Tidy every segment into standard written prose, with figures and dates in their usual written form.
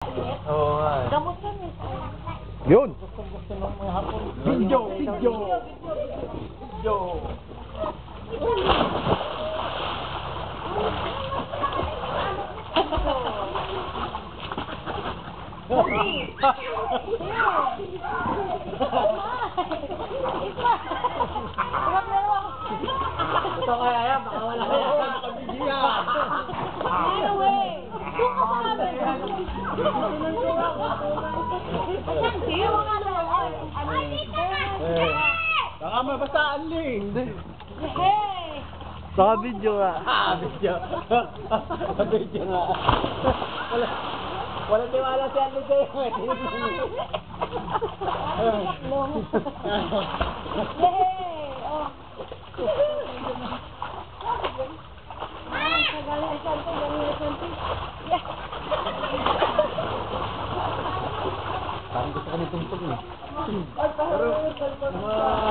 Oo nga eh. Gamot yan eh. Yun. Gusto ng mga hapon. Video. Ito kaya yan, baka wala kaya. Nakabigyan. Anyway, doon ka sa amin. Baka mabasaan Ling. Hey! Saka video nga. Video. Video nga. Wala tiwala si Andy sa'yo. Yay! Oh. Parang gusto ka ni Tungtong eh. Pero,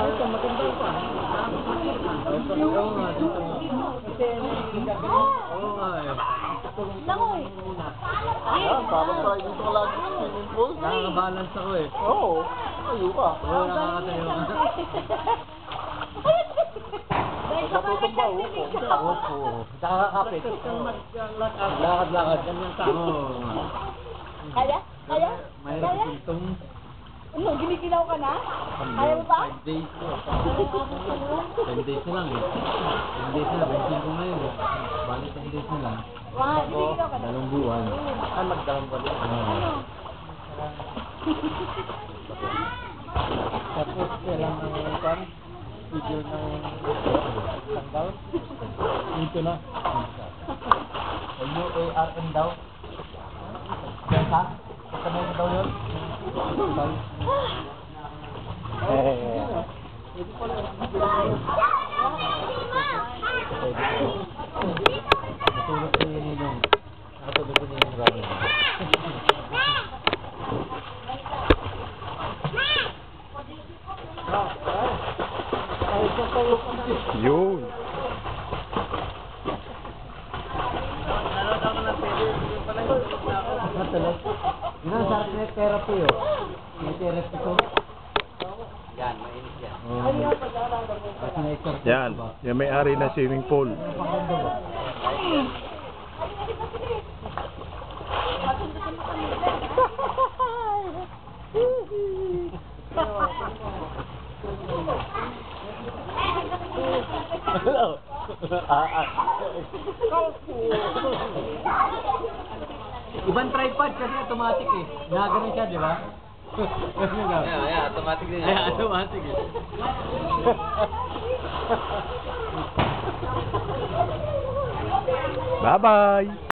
ito maganda pa. Oo nga, dito nga. Oo nga eh. Langoy! Parang tayo dito ka lagi ng swimming pool. Nakaka-balance ako eh. Oo. Ayaw ka. Oo, nakakatayo ka. Dahil sa mga technique siya. Opo. Saka kakapit. Lakad-lakad. Ganyan sa ako. Kaya? Kaya? Mayroon Kaya? si Tungtong. Ano, ginigilaw ka na? Kaya mo ba? 5 days ko. 10 days na lang eh. 10 days na, 25 ko ngayon eh. Bali 10 days na lang. Wow, ginigilaw ka na? 2 buwan. Ay, magdamang ba din? Ano? Tapos kailan ng kan? Video ng isang daw? Ito na. UARN daw? Kaya? Kasama mo daw yun? Natulog ko yun yung natulog ko yun yung ramen. Yun. Natulog? Yun ang sarap na therapy oh. May therapy ko. Yan, mainit yan. Kasi na-exercise Yan. ba? Yan may-ari na swimming pool. Hello. Ibang tripod kasi automatic eh. Nagano siya, di ba? Yeah, automatic din. Yeah, automatic eh. Bye-bye.